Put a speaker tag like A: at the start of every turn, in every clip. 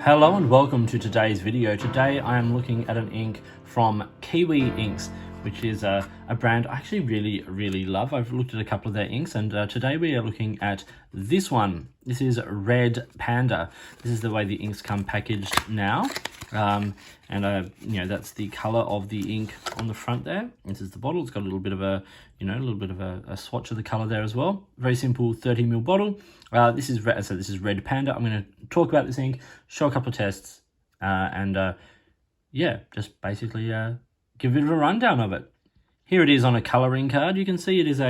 A: Hello and welcome to today's video. Today I am looking at an ink from Kiwi inks, which is a brand I actually really love. I've looked at a couple of their inks, and today we are looking at this one. This is Red Panda. This is the way the inks come packaged now. That's the color of the ink on the front there. This is the bottle. It's got a little bit of a swatch of the color there as well. Very simple 30ml bottle. This is Red Panda. I'm going to talk about this ink, show a couple of tests, just basically give a bit of a rundown of it. Here it is on a coloring card. You can see it is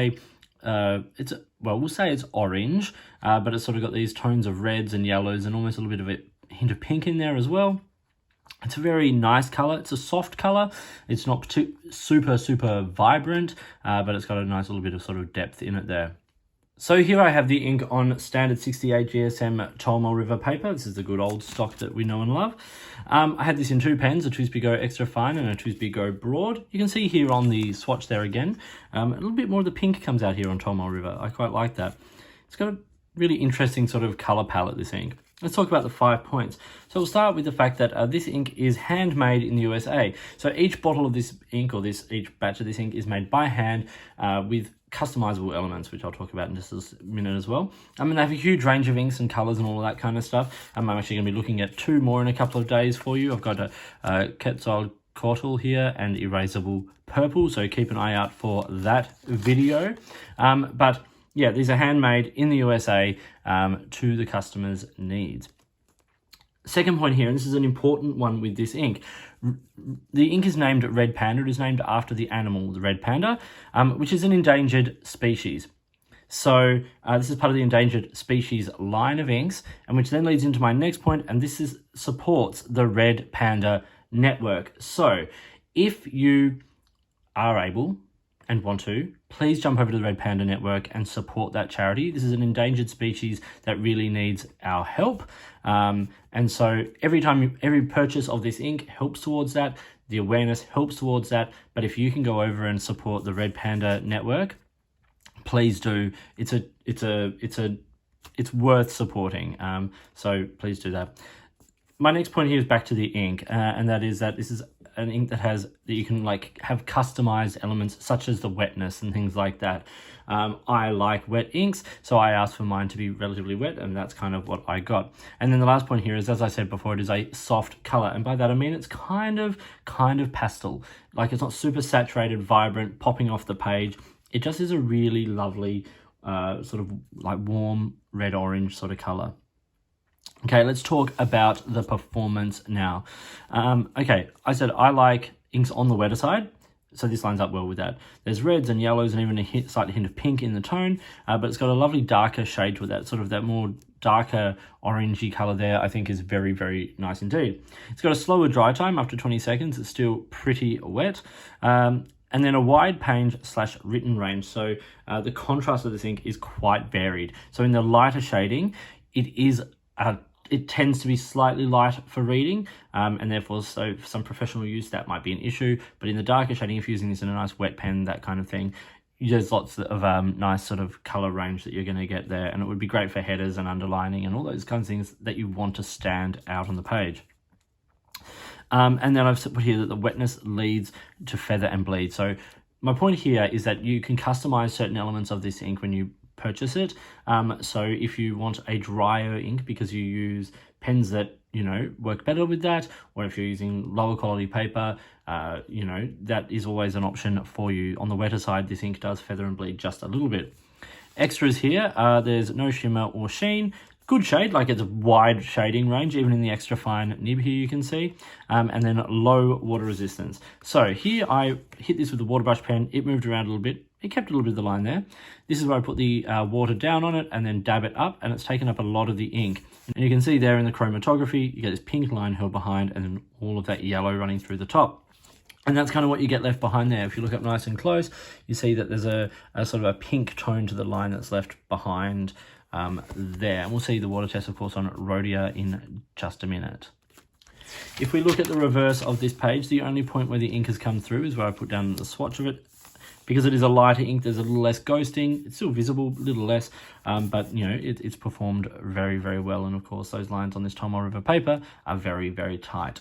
A: we'll say it's orange, but it's sort of got these tones of reds and yellows and almost a little bit of a hint of pink in there as well. It's a very nice color. It's a soft color. It's not super vibrant, but it's got a nice little bit of sort of depth in it there. So here I have the ink on standard 68 GSM Tolmol River paper. This is the good old stock that we know and love. I had this in two pens, a TWSBI Go Extra Fine and a TWSBI Go Broad. You can see here on the swatch there again, a little bit more of the pink comes out here on Tolmol River. I quite like that. It's got a really interesting sort of color palette, this ink. Let's talk about the 5 points. So we'll start with the fact that this ink is handmade in the USA. So each bottle of this ink, or each batch of this ink, is made by hand with customizable elements, which I'll talk about in just a minute as well. They have a huge range of inks and colors and all of that kind of stuff. I'm actually going to be looking at two more in a couple of days for you. I've got a Quetzal Coatl here and Erasable Purple, so keep an eye out for that video. But yeah, these are handmade in the USA to the customer's needs. Second point here, and this is an important one with this ink, the ink is named Red Panda. It is named after the animal, the red panda, which is an endangered species. So this is part of the endangered species line of inks, and which then leads into my next point, and this supports the Red Panda network. So if you are able and want to, please jump over to the Red Panda network and support that charity. This is an endangered species that really needs our help. And so every purchase of this ink helps towards that. The awareness helps towards that. But if you can go over and support the Red Panda network, please do. It's worth supporting. So please do that. My next point here is back to the ink, and that is that this is an ink that you can have customized elements such as the wetness and things like that. I like wet inks, so I asked for mine to be relatively wet, and that's kind of what I got. And then the last point here is, as I said before, it is a soft color, and by that I mean it's kind of pastel. It's not super saturated, vibrant, popping off the page. It just is a really lovely sort of warm red-orange sort of color. Okay, let's talk about the performance now. I said I like inks on the wetter side, so this lines up well with that. There's reds and yellows and even a slight hint of pink in the tone, but it's got a lovely darker shade to it. That sort of that more darker orangey color there, I think, is very nice indeed. It's got a slower dry time after 20 seconds. It's still pretty wet. And then a wide page / written range. So the contrast of this ink is quite varied. So in the lighter shading, it tends to be slightly light for reading, and therefore, so for some professional use, that might be an issue. But in the darker shading, if you're using this in a nice wet pen, that kind of thing, there's lots of nice sort of color range that you're going to get there, and it would be great for headers and underlining and all those kinds of things that you want to stand out on the page. And then I've put here that the wetness leads to feather and bleed. So my point here is that you can customize certain elements of this ink when you purchase it. So if you want a drier ink because you use pens that work better with that, or if you're using lower quality paper, that is always an option for you. On the wetter side, this ink does feather and bleed just a little bit. Extras here, there's no shimmer or sheen. Good shade, it's a wide shading range, even in the extra fine nib here you can see, and then low water resistance. So here I hit this with the water brush pen, it moved around a little bit, it kept a little bit of the line there. This is where I put the water down on it and then dab it up, and it's taken up a lot of the ink. And you can see there in the chromatography, you get this pink line held behind and then all of that yellow running through the top. And that's kind of what you get left behind there. If you look up nice and close, you see that there's a sort of a pink tone to the line that's left behind there. And we'll see the water test, of course, on Rhodia in just a minute. If we look at the reverse of this page, the only point where the ink has come through is where I put down the swatch of it. Because it is a lighter ink, there's a little less ghosting. It's still visible, a little less, but you know, it's performed very, very well. And of course, those lines on this Tom River paper are very, very tight.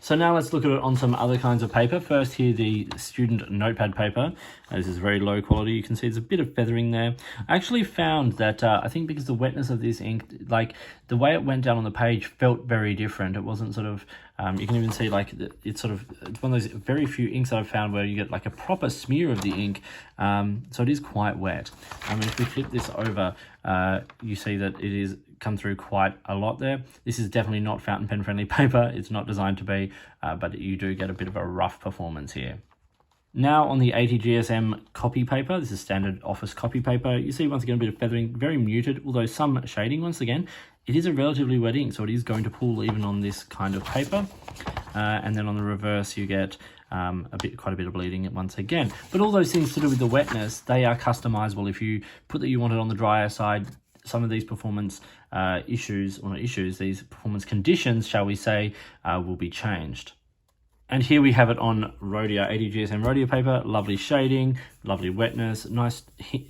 A: So now let's look at it on some other kinds of paper. First here, the student notepad paper. This is very low quality. You can see there's a bit of feathering there. I actually found that, I think because the wetness of this ink, like the way it went down on the page felt very different. It wasn't sort of, you can even see like, it's one of those very few inks that I've found where you get like a proper smear of the ink. So it is quite wet. I mean, if we flip this over, you see that it is come through quite a lot there. This is definitely not fountain pen friendly paper. It's not designed to be, but you do get a bit of a rough performance here. Now on the 80 GSM copy paper, this is standard office copy paper. You see once again a bit of feathering, very muted, although some shading. Once again, it is a relatively wet ink, so it is going to pull even on this kind of paper. And then on the reverse, you get quite a bit of bleeding once again. But all those things to do with the wetness, they are customizable. If you put that you want it on the drier side, some of these performance these performance conditions, shall we say, will be changed. And here we have it on Rhodia, 80 GSM Rhodia paper, lovely shading, lovely wetness, nice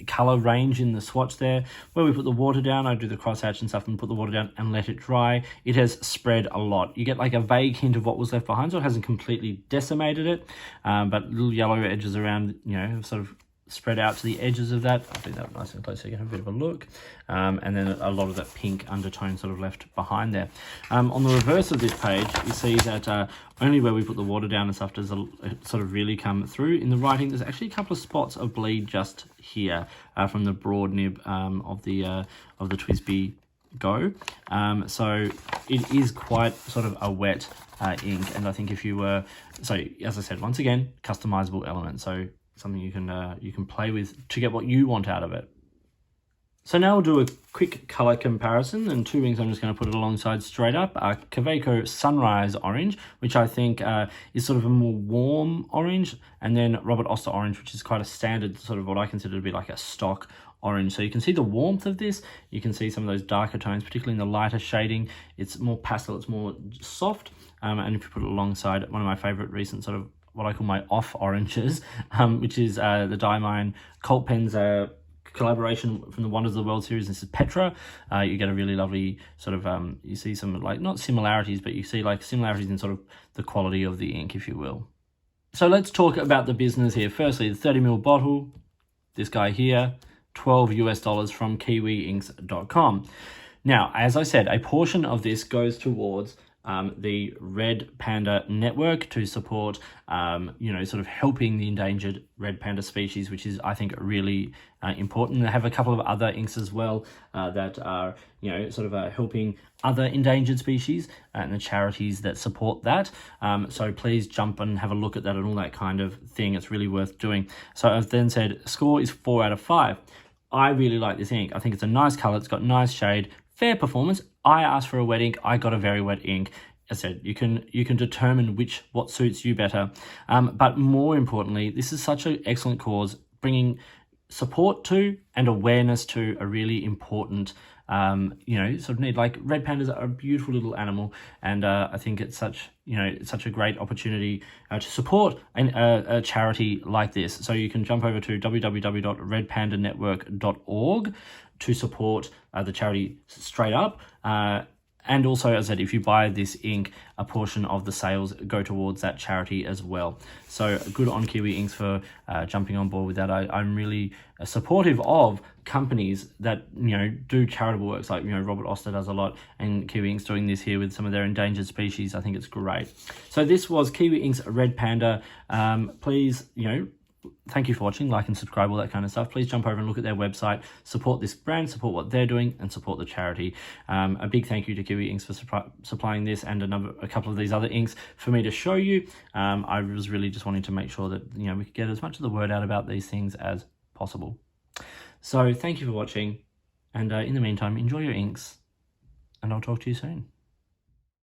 A: color range in the swatch there. Where we put the water down, I do the crosshatch and stuff and put the water down and let it dry. It has spread a lot. You get like a vague hint of what was left behind, so it hasn't completely decimated it, but little yellow edges around, you know, have sort of spread out to the edges of that. I'll do that nice and close so you can have a bit of a look. And then a lot of that pink undertone sort of left behind there. On the reverse of this page, you see that only where we put the water down and stuff does it sort of really come through. In the writing, there's actually a couple of spots of bleed just here from the broad nib of the TWSBI Go. So it is quite sort of a wet ink, and I think if you were, so as I said, once again, customizable element. So something you can play with to get what you want out of it. So now we'll do a quick color comparison, and two inks I'm just going to put it alongside straight up. Kaweco Sunrise Orange, which I think is sort of a more warm orange, and then Robert Oster Orange, which is quite a standard, sort of what I consider to be like a stock orange. So you can see the warmth of this. You can see some of those darker tones, particularly in the lighter shading. It's more pastel, it's more soft. And if you put it alongside one of my favorite recent sort of what I call my off oranges, which is the Diamine Colt Pens collaboration from the Wonders of the World series. This is Petra. You get a really lovely sort of, you see some like, not similarities, but you see like similarities in sort of the quality of the ink, if you will. So let's talk about the business here. Firstly, the 30ml bottle, this guy here, $12 US from kiwiinks.com. Now, as I said, a portion of this goes towards the Red Panda network to support, you know, sort of helping the endangered red panda species, which is, I think, really important. They have a couple of other inks as well that are, you know, sort of helping other endangered species and the charities that support that. So please jump and have a look at that and all that kind of thing. It's really worth doing. So I've then said score is 4 out of 5. I really like this ink. I think it's a nice color. It's got nice shade, fair performance. I asked for a wet ink. I got a very wet ink. As I said, you can determine what suits you better. But more importantly, this is such an excellent cause, bringing support to and awareness to a really important, you know, sort of need. Like, red pandas are a beautiful little animal, and I think it's such a great opportunity to support a charity like this. So you can jump over to www.redpandanetwork.org to support the charity straight up. And also, as I said, if you buy this ink, a portion of the sales go towards that charity as well. So good on Kiwi Inks for jumping on board with that. I'm really supportive of companies that, you know, do charitable works, like, you know, Robert Oster does a lot, and Kiwi Inks doing this here with some of their endangered species. I think it's great. So this was Kiwi Inks Red Panda. Please, you know, thank you for watching. Like and subscribe, all that kind of stuff. Please jump over and look at their website, support this brand, support what they're doing, and support the charity. A big thank you to Kiwi Inks for supplying this and a couple of these other inks for me to show you. I was really just wanting to make sure that, you know, we could get as much of the word out about these things as possible. So thank you for watching, and in the meantime, enjoy your inks, and I'll talk to you soon.